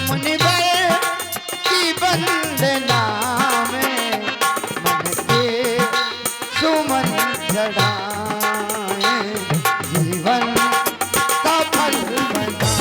मुनिवर की वंदना में मन के सुमन चढ़ाए जीवन का फल बनाए।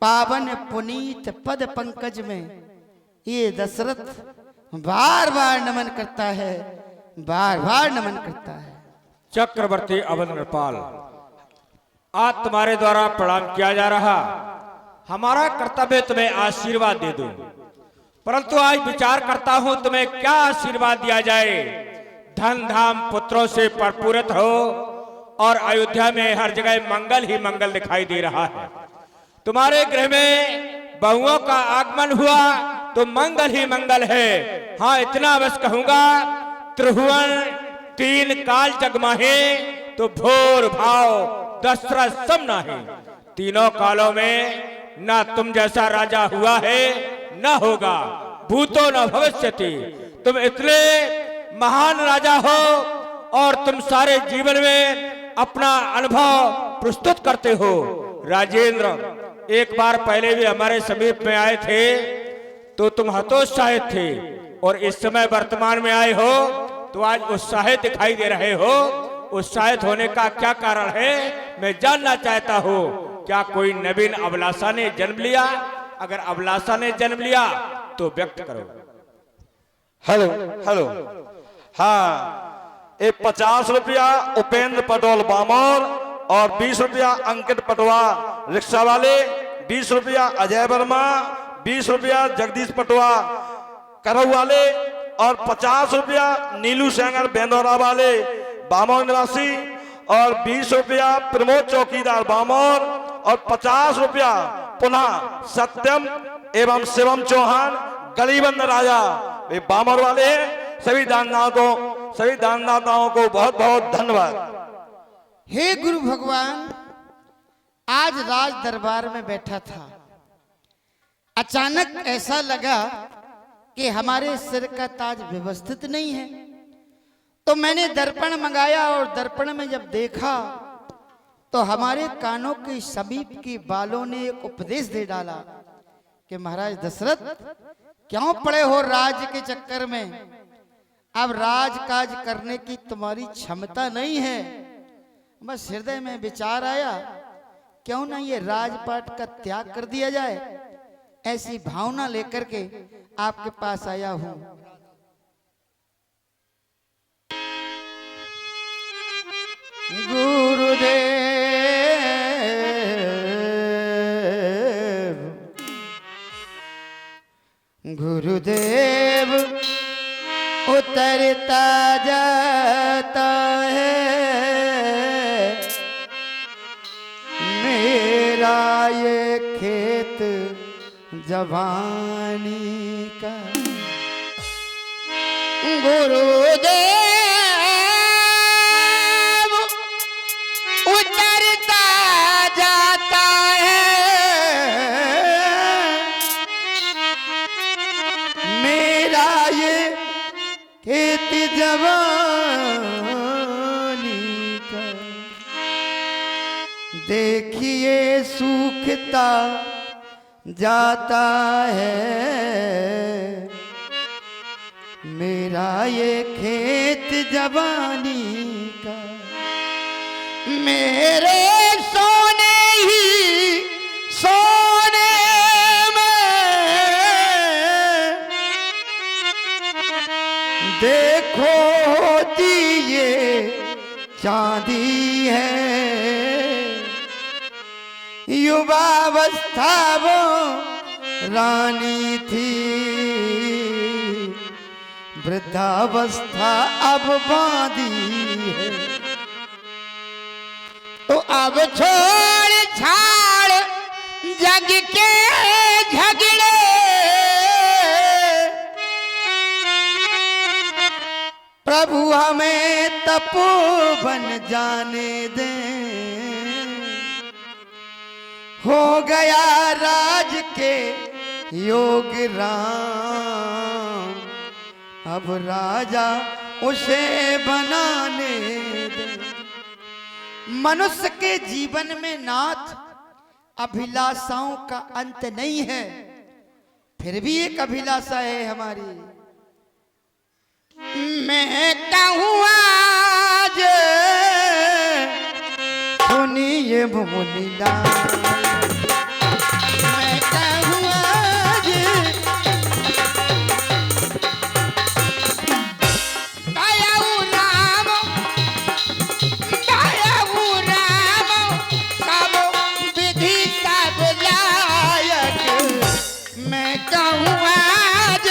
पावन पुनीत पद पंकज में ये दशरथ बार बार नमन करता है, बार बार नमन करता है। चक्रवर्ती अवध नृपाल, आज तुम्हारे द्वारा प्रणाम किया जा रहा, हमारा कर्तव्य तुम्हें आशीर्वाद दे दूं, परंतु आज विचार करता हूं तुम्हें क्या आशीर्वाद दिया जाए। धन धाम पुत्रों से भरपूरित हो और अयोध्या में हर जगह मंगल ही मंगल दिखाई दे रहा है। तुम्हारे गृह में बहुओं का आगमन हुआ तो मंगल ही मंगल है। हाँ, इतना बस कहूंगा, त्रिभुवन तीन काल जगमाहे तो भोर भाव दशरथ सम नाहे। तीनों कालों में ना तुम जैसा राजा हुआ है न होगा, भूतो न भविष्यति। तुम इतने महान राजा हो और तुम सारे जीवन में अपना अनुभव प्रस्तुत करते हो। राजेंद्र, एक बार पहले भी हमारे समीप में आए थे तो तुम हतोत्साहित थे और इस समय वर्तमान में आए हो तो आज उत्साहित दिखाई दे रहे हो। उत्साहित होने का क्या कारण है मैं जानना चाहता हूँ। क्या कोई नवीन अभिलाषा ने जन्म लिया? अगर अभिलाषा ने जन्म लिया तो व्यक्त करो। हेलो हेलो, हाँ, ये 50 रुपया उपेंद्र पटोल बामौर और 20 रुपया अंकित पटवा रिक्शा वाले, 20 रुपया अजय वर्मा, 20 रुपया जगदीश पटवा करऊ वाले और 50 रुपया नीलू सेंगर बेंदौरा वाले बामोर निवासी और 20 रुपया प्रमोद चौकीदार बामोर और 50 रुपया पुनः सत्यम एवं शिवम चौहान गलीबंद राजा वे बामोर वाले हैं। सभी दानदाताओं को बहुत बहुत धन्यवाद। हे गुरु भगवान, आज राज दरबार में बैठा था, अचानक ऐसा लगा कि हमारे सिर का ताज व्यवस्थित नहीं है, तो मैंने दर्पण मंगाया और दर्पण में जब देखा तो हमारे कानों के समीप के बालों ने एक उपदेश दे डाला कि महाराज दशरथ, क्यों पड़े हो राज के चक्कर में? अब राजकाज करने की तुम्हारी क्षमता नहीं है। बस हृदय में विचार आया, क्यों ना ये राजपाट का त्याग कर दिया जाए। ऐसी भावना लेकर के आपके पास आया हूं। गुरुदेव उतरता जाता है मेरा ये खेत जवानी का। गुरुदेव उतरता जाता है मेरा ये खेत जवानी का। देखिए सूखता जाता है मेरा ये खेत जवानी का। मेरे सोने ही सोने में देखो होती ये चांदी है। युवावस्था वो रानी थी, वृद्धावस्था अब बांधी है। तो अब छोड़ छाड़ जग के झगड़े, प्रभु हमें तपोवन जाने दें। हो गया राज के योग राम, अब राजा उसे बनाने दे। मनुष्य के जीवन में नाथ अभिलाषाओं का अंत नहीं है, फिर भी एक अभिलाषा है हमारी। मैं कहूँ आज सुनिए मुनिलाल, मैं कहूँ आज दयाऊ राम सब विधि सब लायक। मैं कहूँ आज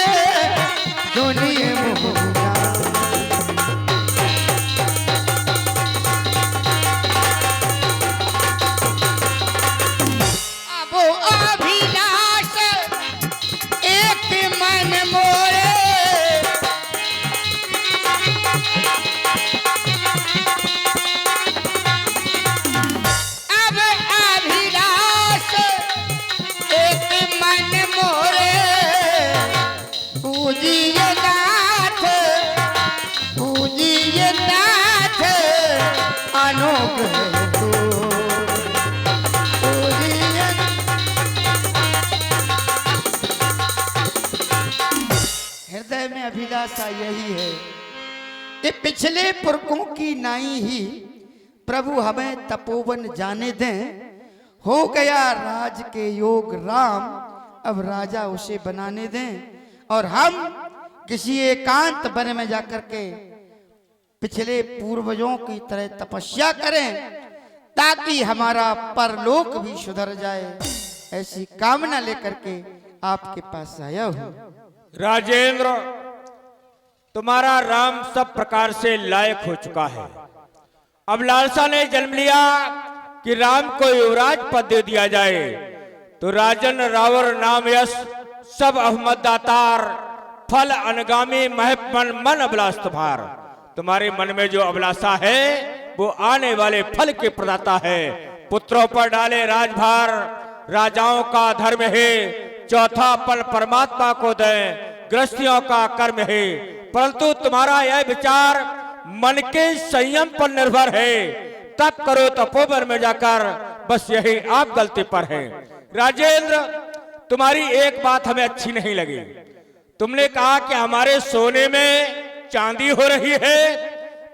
सुनिए मुनिलाल। हृदय में अभिलाषा यही है कि पिछले पुरखों की नाई ही प्रभु हमें तपोवन जाने दें। हो गया राज के योग राम, अब राजा उसे बनाने दें और हम किसी एकांत वन में जाकर के पिछले पूर्वजों की तरह तपस्या करें ताकि हमारा परलोक भी सुधर जाए। ऐसी कामना लेकर के आपके पास आया हूं। राजेंद्र, तुम्हारा राम सब प्रकार से लायक हो चुका है। अब लालसा ने जन्म लिया कि राम को युवराज पद दे दिया जाए, तो राजन रावर नाम यश सब अहमद दातार, फल अनगामी महपन मन अभिलाष तुम्हार। तुम्हारे मन में जो अभिलाषा है वो आने वाले फल के प्रदाता है। पुत्रों पर डाले राजभार, राजाओं का धर्म है, चौथा फल परमात्मा को दें, गृहस्थियों का कर्म है। परंतु तुम्हारा यह विचार मन के संयम पर निर्भर है। तप करो तपोवन में जाकर, बस यही आप गलती पर हैं। राजेंद्र, तुम्हारी एक बात हमें अच्छी नहीं लगी। तुमने कहा कि हमारे सोने में चांदी हो रही है।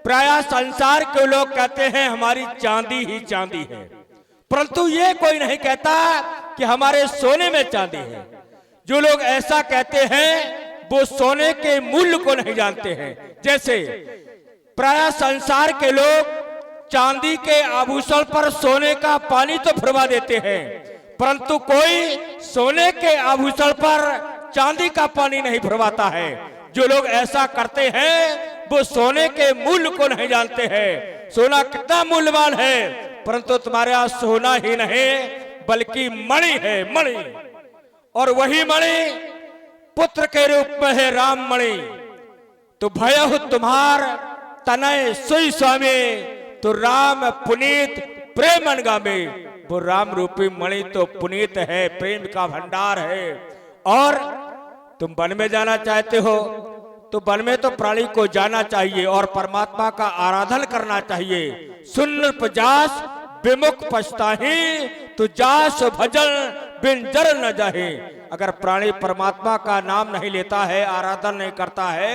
प्रायः संसार के लोग कहते हैं हमारी चांदी ही चांदी है, परंतु ये कोई नहीं कहता कि हमारे सोने में चांदी है। जो लोग ऐसा कहते हैं वो सोने के मूल्य को नहीं जानते हैं। जैसे प्रायः संसार के लोग चांदी के आभूषण पर सोने का पानी तो फिरवा देते हैं, परंतु कोई सोने के आभूषण पर चांदी का पानी नहीं फिरवाता है। जो लोग ऐसा करते हैं वो सोने के मूल्य को नहीं जानते हैं। सोना कितना मूल्यवान है, परंतु तुम्हारे यहाँ सोना ही नहीं बल्कि मणि है, मणि। और वही मणि पुत्र के रूप में है राम मणि। तो भयहु तुम्हार तनय सोई स्वामी, तो राम पुनीत प्रेम अनगामी। वो राम रूपी मणि तो पुनीत है, प्रेम का भंडार है। और तुम वन में जाना चाहते हो तो वन में तो प्राणी को जाना चाहिए और परमात्मा का आराधन करना चाहिए। सुन पजास विमुख पछताही, तो जास भजन बिन जर न जाहे। अगर प्राणी परमात्मा का नाम नहीं लेता है, आराधन नहीं करता है,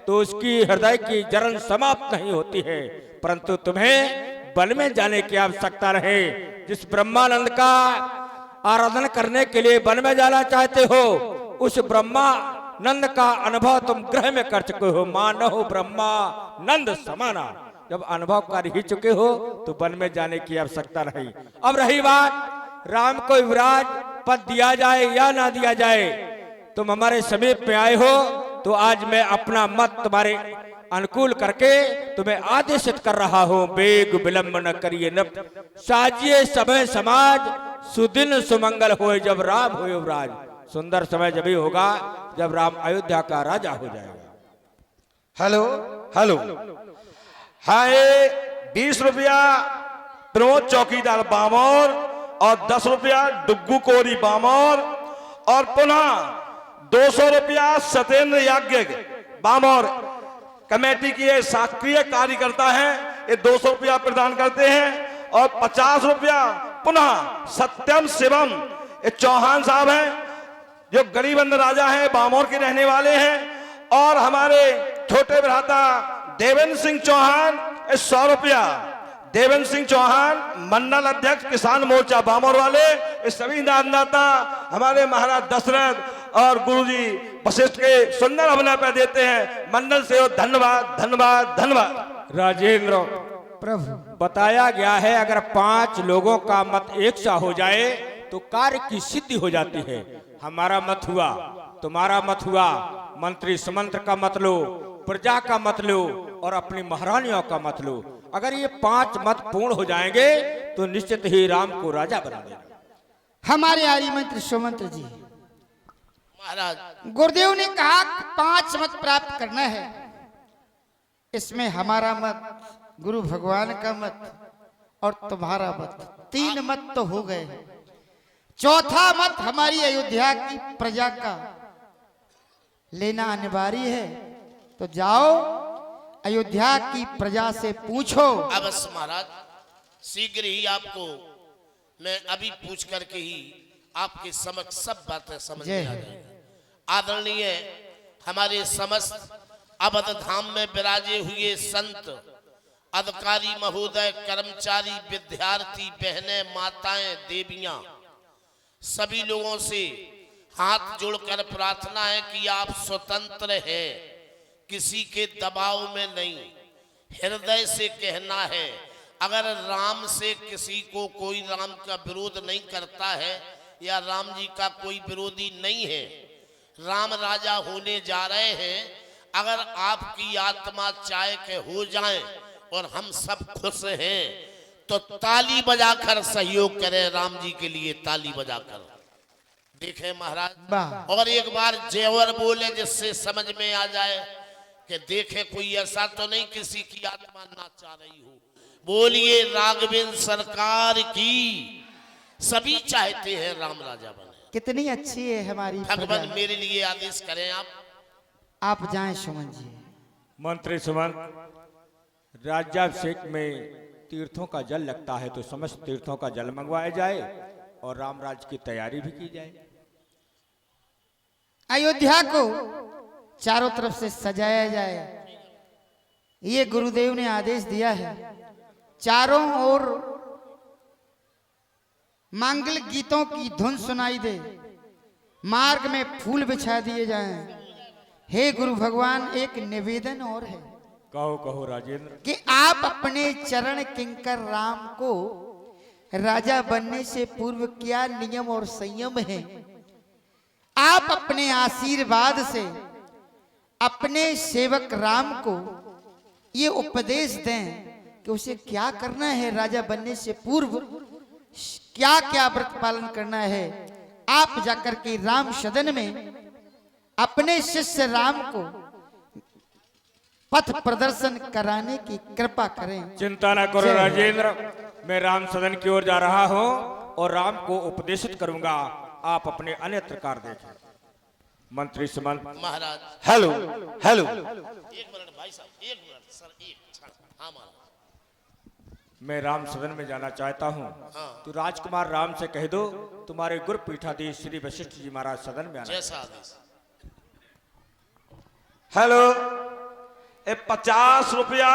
तो उसकी हृदय की जलन समाप्त नहीं होती है। परंतु तुम्हें वन में जाने की आवश्यकता रहे। जिस ब्रह्मानंद का आराधन करने के लिए वन में जाना चाहते हो, उस ब्रह्मानंद का अनुभव तुम ग्रह में कर चुके हो। मानो ब्रह्मानंद समाना। जब अनुभव कर ही चुके हो तो वन में जाने की आवश्यकता नहीं। अब रही बात राम को युवराज पद दिया जाए या ना दिया जाए, तुम हमारे समीप में आए हो तो आज मैं अपना मत तुम्हारे अनुकूल करके तुम्हें आदेशित कर रहा हूं। बेग विलंब न करिए न साजिए समय समाज, सुदिन सुमंगल होए जब राम हो युवराज। सुंदर समय जब ही होगा जब राम अयोध्या का राजा हो जाएगा। हेलो हेलो, हाँ, ये 20 रुपया प्रमोद चौकीदार बामौर और 10 रुपया डुग्गू कोरी बामौर और पुनः 200 रुपया सत्येंद्र याज्ञिक बामौर कमेटी की ये सक्रिय कार्यकर्ता हैं, ये 200 रुपया प्रदान करते हैं। और 50 रुपया पुनः सत्यम शिवम ये चौहान साहब हैं, जो गरीबंद राजा हैं, बामौर के रहने वाले हैं। और हमारे छोटे भ्राता देवेंद्र सिंह चौहान 100 रुपया। देवेंद्र सिंह चौहान मंडल अध्यक्ष किसान मोर्चा बामौर वाले, ये सभी दानदाता हमारे महाराज दशरथ और गुरुजी वशिष्ठ के सुंदर अभिनय पर देते हैं। मंडल से धन्यवाद धन्यवाद धन्यवाद। राजेंद्र प्रभु, बताया गया है अगर 5 लोगों का मत एक सा हो जाए तो कार्य की सिद्धि हो जाती है। हमारा मत हुआ, तुम्हारा मत हुआ, मंत्री समंत्र का मत लो, प्रजा का मत लो और अपनी महारानियों का मत लो। अगर ये 5 मत पूर्ण हो जाएंगे तो निश्चित ही राम को राजा बना देगा। हमारे आर्य मंत्री सुमंत्र जी, महाराज, गुरुदेव ने कहा 5 मत प्राप्त करना है। इसमें हमारा मत, गुरु भगवान का मत और तुम्हारा मत, 3 मत तो हो गए। चौथा मत हमारी अयोध्या की प्रजा का लेना अनिवार्य है। तो जाओ अयोध्या की प्रजा से पूछो। अवश्य महाराज, शीघ्र ही आपको मैं अभी पूछ करके ही आपके समक्ष सब बातें समझ में आ जाएंगी। आदरणीय हमारे समस्त अवध धाम में विराजे हुए संत, अधिकारी महोदय, कर्मचारी, विद्यार्थी, बहनें, माताएं, देवियां, सभी लोगों से हाथ जोड़कर प्रार्थना है कि आप स्वतंत्र हैं, किसी के दबाव में नहीं, हृदय से कहना है। अगर राम से किसी को कोई राम का विरोध नहीं करता है या राम जी का कोई विरोधी नहीं है, राम राजा होने जा रहे हैं, अगर आपकी आत्मा चाहे के हो जाए और हम सब खुश हैं तो ताली बजाकर सहयोग करें, राम जी के लिए ताली बजाकर। देखें महाराज, वाह। और एक बार जेवर बोले जिससे समझ में आ जाए कि देखे कोई ऐसा तो नहीं किसी की आत्मा नाचा रही हो। बोलिए राघवेंद्र सरकार की। सभी चाहते हैं राम राजा बने। कितनी अच्छी है हमारी भगवान प्रजा। मेरे लिए आदेश करें आप जाएं सुमन जी। मंत्री सुमन, राज्याभिषेक में तीर्थों का जल लगता है तो समस्त तीर्थों का जल मंगवाया जाए और रामराज की तैयारी भी की जाए। अयोध्या को चारों तरफ से सजाया जाए, ये गुरुदेव ने आदेश दिया है। चारों ओर मांगलिक गीतों की धुन सुनाई दे, मार्ग में फूल बिछा दिए जाएं। हे गुरु भगवान, एक निवेदन और है। कहो कहो राजेंद्र। कि आप अपने चरण किंकर राम को राजा बनने से पूर्व क्या नियम और संयम है, आप अपने आशीर्वाद से अपने सेवक राम को ये उपदेश दें कि उसे क्या करना है, राजा बनने से पूर्व क्या क्या व्रत पालन करना है। आप जाकर के राम सदन में अपने शिष्य राम को पथ प्रदर्शन कराने की कृपा करें। चिंता न करो राजेंद्र, मैं राम सदन की ओर जा रहा हूं और राम को उपदेशित करूंगा। आप अपने अन्यत्र कार्य देखें। मंत्री सुमन। महाराज। Hello hello. एक मिनट भाई साहब, एक मिनट सर, एक क्षण। हाँ महाराज। मैं राम सदन में जाना चाहता हूँ। हाँ। तो राजकुमार राम से कह दो तुम्हारे गुरु पीठाधीश श्री वशिष्ठ जी महाराज सदन में आना। जैसा आदेश। हेलो, 50 रुपया